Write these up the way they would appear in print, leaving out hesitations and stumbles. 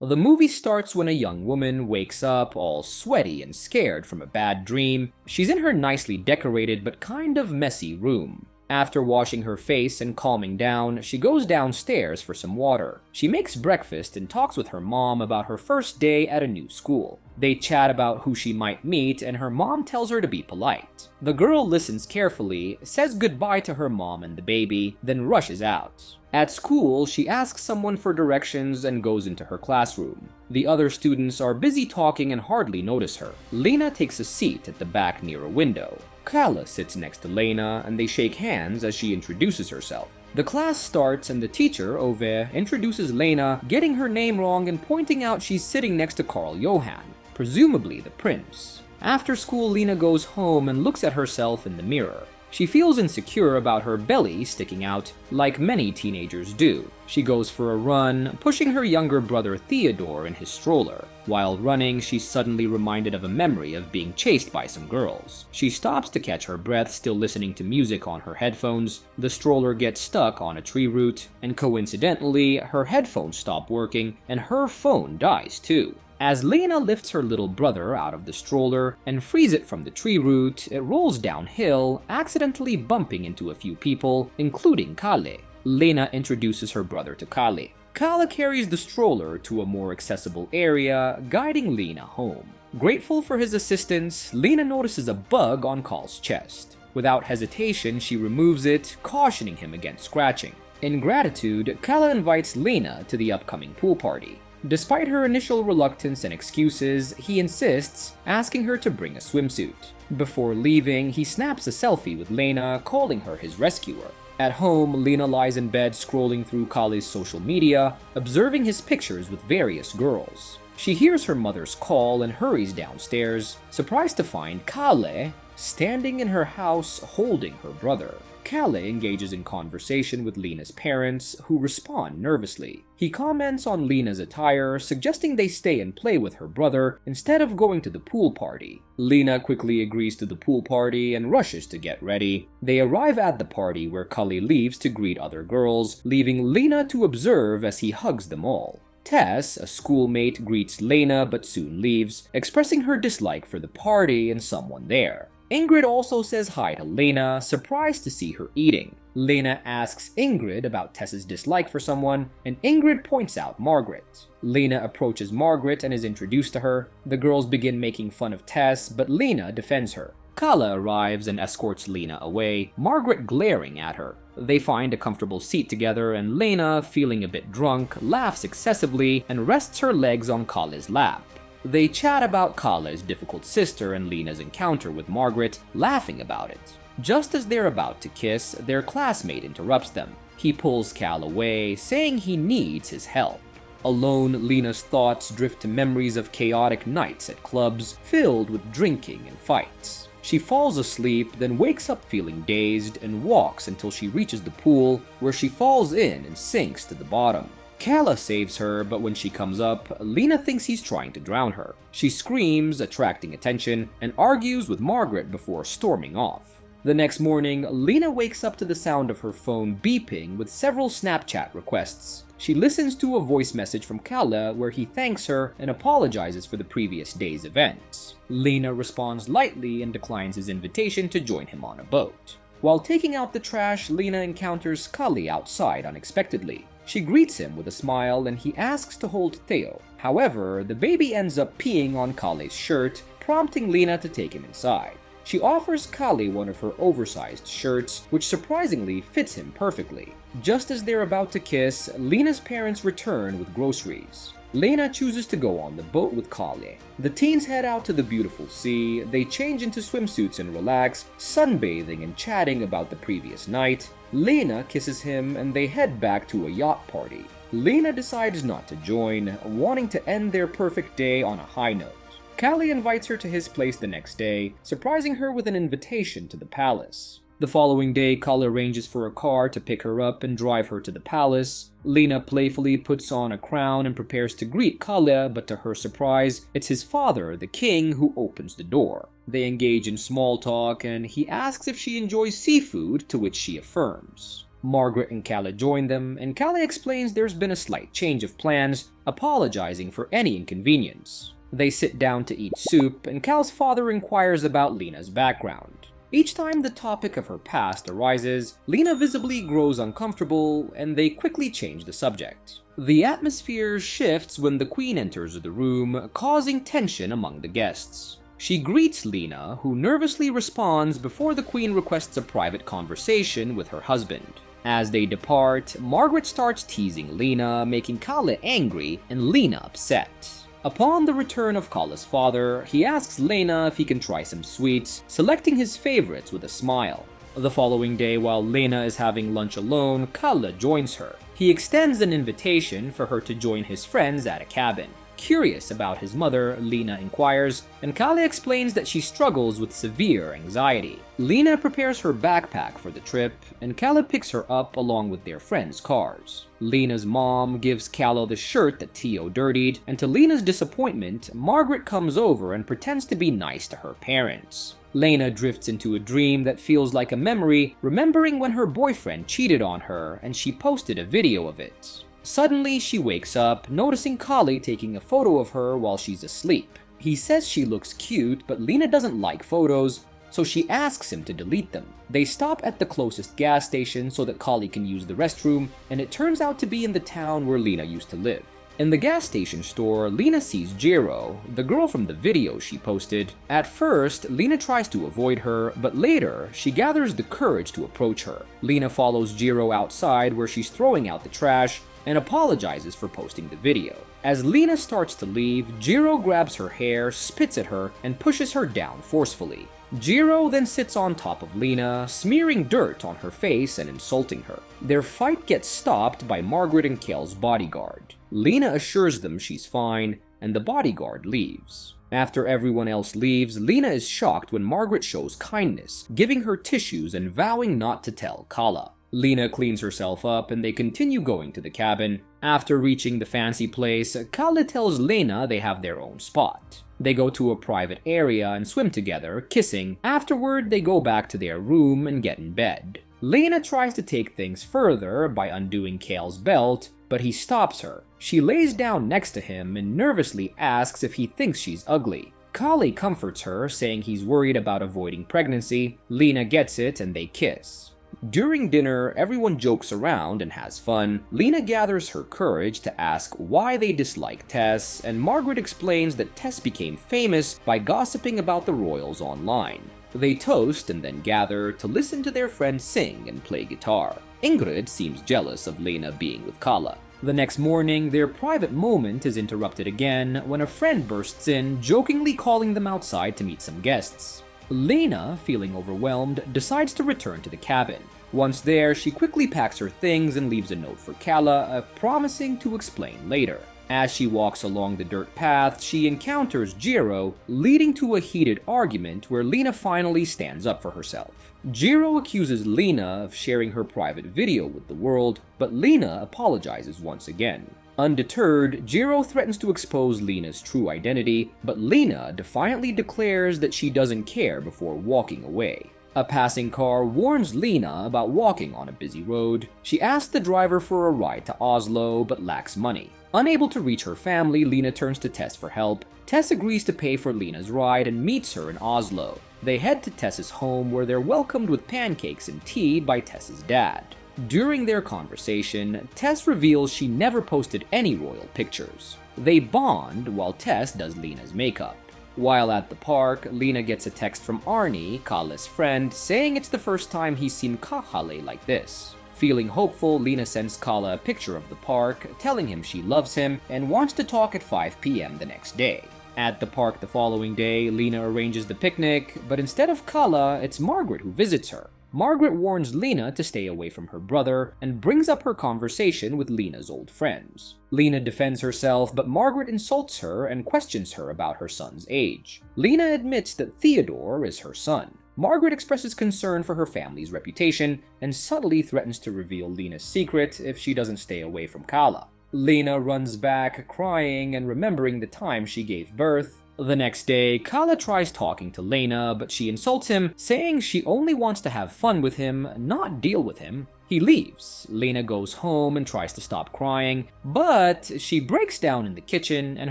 The movie starts when a young woman wakes up all sweaty and scared from a bad dream. She's in her nicely decorated but kind of messy room. After washing her face and calming down, she goes downstairs for some water. She makes breakfast and talks with her mom about her first day at a new school. They chat about who she might meet, and her mom tells her to be polite. The girl listens carefully, says goodbye to her mom and the baby, then rushes out. At school, she asks someone for directions and goes into her classroom. The other students are busy talking and hardly notice her. Lena takes a seat at the back near a window. Kala sits next to Lena, and they shake hands as she introduces herself. The class starts and the teacher, Ove, introduces Lena, getting her name wrong and pointing out she's sitting next to Karl Johan, presumably the prince. After school, Lena goes home and looks at herself in the mirror. She feels insecure about her belly sticking out, like many teenagers do. She goes for a run, pushing her younger brother Theodore in his stroller. While running, she's suddenly reminded of a memory of being chased by some girls. She stops to catch her breath, still listening to music on her headphones. The stroller gets stuck on a tree root, and coincidentally, her headphones stop working, and her phone dies too. As Lena lifts her little brother out of the stroller and frees it from the tree root, it rolls downhill, accidentally bumping into a few people, including Kale. Lena introduces her brother to Kale. Kale carries the stroller to a more accessible area, guiding Lena home. Grateful for his assistance, Lena notices a bug on Kale's chest. Without hesitation, she removes it, cautioning him against scratching. In gratitude, Kale invites Lena to the upcoming pool party. Despite her initial reluctance and excuses, he insists, asking her to bring a swimsuit. Before leaving, he snaps a selfie with Lena, calling her his rescuer. At home, Lena lies in bed scrolling through Kale's social media, observing his pictures with various girls. She hears her mother's call and hurries downstairs, surprised to find Kale standing in her house holding her brother. Kale engages in conversation with Lena's parents, who respond nervously. He comments on Lena's attire, suggesting they stay and play with her brother instead of going to the pool party. Lena quickly agrees to the pool party and rushes to get ready. They arrive at the party where Kale leaves to greet other girls, leaving Lena to observe as he hugs them all. Tess, a schoolmate, greets Lena but soon leaves, expressing her dislike for the party and someone there. Ingrid also says hi to Lena, surprised to see her eating. Lena asks Ingrid about Tess's dislike for someone, and Ingrid points out Margaret. Lena approaches Margaret and is introduced to her. The girls begin making fun of Tess, but Lena defends her. Kala arrives and escorts Lena away, Margaret glaring at her. They find a comfortable seat together, and Lena, feeling a bit drunk, laughs excessively and rests her legs on Kala's lap. They chat about Kala's difficult sister and Lena's encounter with Margaret, laughing about it. Just as they're about to kiss, their classmate interrupts them. He pulls Kal away, saying he needs his help. Alone, Lena's thoughts drift to memories of chaotic nights at clubs filled with drinking and fights. She falls asleep, then wakes up feeling dazed and walks until she reaches the pool, where she falls in and sinks to the bottom. Kala saves her, but when she comes up, Lena thinks he's trying to drown her. She screams, attracting attention, and argues with Margaret before storming off. The next morning, Lena wakes up to the sound of her phone beeping with several Snapchat requests. She listens to a voice message from Kala where he thanks her and apologizes for the previous day's events. Lena responds lightly and declines his invitation to join him on a boat. While taking out the trash, Lena encounters Kali outside unexpectedly. She greets him with a smile and he asks to hold Theo. However, the baby ends up peeing on Kale's shirt, prompting Lena to take him inside. She offers Kale one of her oversized shirts, which surprisingly fits him perfectly. Just as they're about to kiss, Lena's parents return with groceries. Lena chooses to go on the boat with Kale. The teens head out to the beautiful sea, they change into swimsuits and relax, sunbathing and chatting about the previous night. Lena kisses him and they head back to a yacht party. Lena decides not to join, wanting to end their perfect day on a high note. Kale invites her to his place the next day, surprising her with an invitation to the palace. The following day, Kale arranges for a car to pick her up and drive her to the palace. Lena playfully puts on a crown and prepares to greet Kale, but to her surprise, it's his father, the king, who opens the door. They engage in small talk, and he asks if she enjoys seafood, to which she affirms. Margaret and Kala join them, and Kala explains there's been a slight change of plans, apologizing for any inconvenience. They sit down to eat soup, and Kal's father inquires about Lena's background. Each time the topic of her past arises, Lena visibly grows uncomfortable, and they quickly change the subject. The atmosphere shifts when the Queen enters the room, causing tension among the guests. She greets Lena, who nervously responds before the Queen requests a private conversation with her husband. As they depart, Margaret starts teasing Lena, making Kala angry and Lena upset. Upon the return of Kala's father, he asks Lena if he can try some sweets, selecting his favorites with a smile. The following day, while Lena is having lunch alone, Kala joins her. He extends an invitation for her to join his friends at a cabin. Curious about his mother, Lena inquires, and Kala explains that she struggles with severe anxiety. Lena prepares her backpack for the trip, and Kala picks her up along with their friends' cars. Lena's mom gives Kala the shirt that Tio dirtied, and to Lena's disappointment, Margaret comes over and pretends to be nice to her parents. Lena drifts into a dream that feels like a memory, remembering when her boyfriend cheated on her, and she posted a video of it. Suddenly, she wakes up, noticing Kali taking a photo of her while she's asleep. He says she looks cute, but Lena doesn't like photos, so she asks him to delete them. They stop at the closest gas station so that Kali can use the restroom, and it turns out to be in the town where Lena used to live. In the gas station store, Lena sees Jiro, the girl from the video she posted. At first, Lena tries to avoid her, but later, she gathers the courage to approach her. Lena follows Jiro outside where she's throwing out the trash, and apologizes for posting the video. As Lena starts to leave, Jiro grabs her hair, spits at her, and pushes her down forcefully. Jiro then sits on top of Lena, smearing dirt on her face and insulting her. Their fight gets stopped by Margaret and Kale's bodyguard. Lena assures them she's fine, and the bodyguard leaves. After everyone else leaves, Lena is shocked when Margaret shows kindness, giving her tissues and vowing not to tell Kala. Lena cleans herself up and they continue going to the cabin. After reaching the fancy place, Kala tells Lena they have their own spot. They go to a private area and swim together, kissing. Afterward, they go back to their room and get in bed. Lena tries to take things further by undoing Kale's belt, but he stops her. She lays down next to him and nervously asks if he thinks she's ugly. Kali comforts her, saying he's worried about avoiding pregnancy. Lena gets it and they kiss. During dinner, everyone jokes around and has fun. Lena gathers her courage to ask why they dislike Tess, and Margaret explains that Tess became famous by gossiping about the royals online. They toast and then gather to listen to their friend sing and play guitar. Ingrid seems jealous of Lena being with Kala. The next morning, their private moment is interrupted again when a friend bursts in, jokingly calling them outside to meet some guests. Lena, feeling overwhelmed, decides to return to the cabin. Once there, she quickly packs her things and leaves a note for Kala, promising to explain later. As she walks along the dirt path, she encounters Jiro, leading to a heated argument where Lena finally stands up for herself. Jiro accuses Lena of sharing her private video with the world, but Lena apologizes once again. Undeterred, Jiro threatens to expose Lena's true identity, but Lena defiantly declares that she doesn't care before walking away. A passing car warns Lena about walking on a busy road. She asks the driver for a ride to Oslo, but lacks money. Unable to reach her family, Lena turns to Tess for help. Tess agrees to pay for Lena's ride and meets her in Oslo. They head to Tess's home where they're welcomed with pancakes and tea by Tess's dad. During their conversation, Tess reveals she never posted any royal pictures. They bond while Tess does Lena's makeup. While at the park, Lena gets a text from Arnie, Kala's friend, saying it's the first time he's seen Kahale like this. Feeling hopeful, Lena sends Kala a picture of the park, telling him she loves him and wants to talk at 5 p.m. the next day. At the park the following day, Lena arranges the picnic, but instead of Kala, it's Margaret who visits her. Margaret warns Lena to stay away from her brother and brings up her conversation with Lena's old friends. Lena defends herself, but Margaret insults her and questions her about her son's age. Lena admits that Theodore is her son. Margaret expresses concern for her family's reputation and subtly threatens to reveal Lena's secret if she doesn't stay away from Kala. Lena runs back, crying and remembering the time she gave birth. The next day, Kala tries talking to Lena, but she insults him, saying she only wants to have fun with him, not deal with him. He leaves. Lena goes home and tries to stop crying, but she breaks down in the kitchen and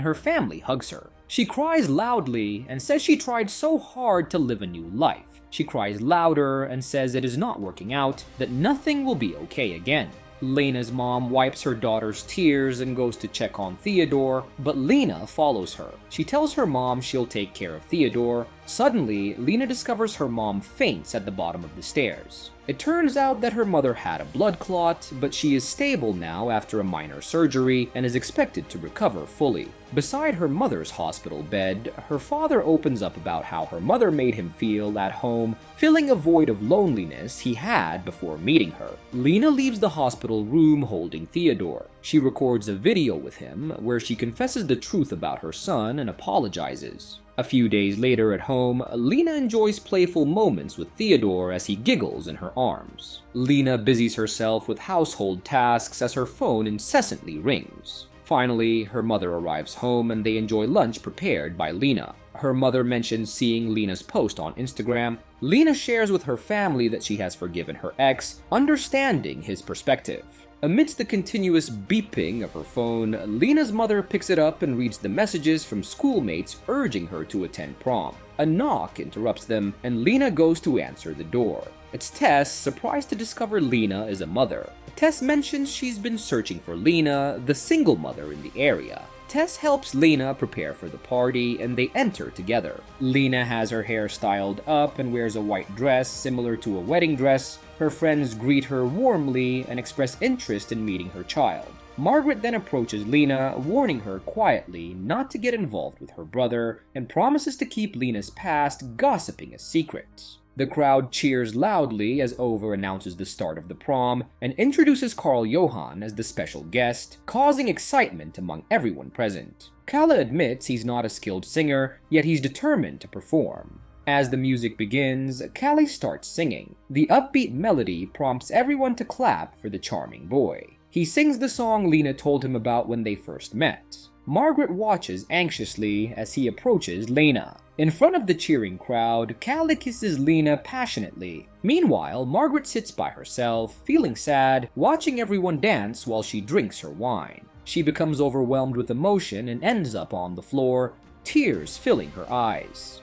her family hugs her. She cries loudly and says she tried so hard to live a new life. She cries louder and says it is not working out, that nothing will be okay again. Lena's mom wipes her daughter's tears and goes to check on Theodore, but Lena follows her. She tells her mom she'll take care of Theodore. Suddenly, Lena discovers her mom faints at the bottom of the stairs. It turns out that her mother had a blood clot, but she is stable now after a minor surgery and is expected to recover fully. Beside her mother's hospital bed, her father opens up about how her mother made him feel at home, filling a void of loneliness he had before meeting her. Lena leaves the hospital room holding Theodore. She records a video with him where she confesses the truth about her son and apologizes. A few days later at home, Lena enjoys playful moments with Theodore as he giggles in her arms. Lena busies herself with household tasks as her phone incessantly rings. Finally, her mother arrives home and they enjoy lunch prepared by Lena. Her mother mentions seeing Lena's post on Instagram. Lena shares with her family that she has forgiven her ex, understanding his perspective. Amidst the continuous beeping of her phone, Lena's mother picks it up and reads the messages from schoolmates urging her to attend prom. A knock interrupts them, and Lena goes to answer the door. It's Tess, surprised to discover Lena is a mother. Tess mentions she's been searching for Lena, the single mother in the area. Tess helps Lena prepare for the party, and they enter together. Lena has her hair styled up and wears a white dress similar to a wedding dress. Her friends greet her warmly and express interest in meeting her child. Margaret then approaches Lena, warning her quietly not to get involved with her brother, and promises to keep Lena's past gossiping a secret. The crowd cheers loudly as Over announces the start of the prom and introduces Carl Johan as the special guest, causing excitement among everyone present. Kalle admits he's not a skilled singer, yet he's determined to perform. As the music begins, Kalle starts singing. The upbeat melody prompts everyone to clap for the charming boy. He sings the song Lena told him about when they first met. Margaret watches anxiously as he approaches Lena. In front of the cheering crowd, Kalle kisses Lena passionately. Meanwhile, Margaret sits by herself, feeling sad, watching everyone dance while she drinks her wine. She becomes overwhelmed with emotion and ends up on the floor, tears filling her eyes.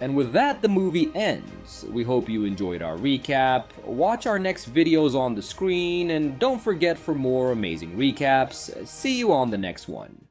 And with that, the movie ends. We hope you enjoyed our recap. Watch our next videos on the screen, and don't forget for more amazing recaps. See you on the next one.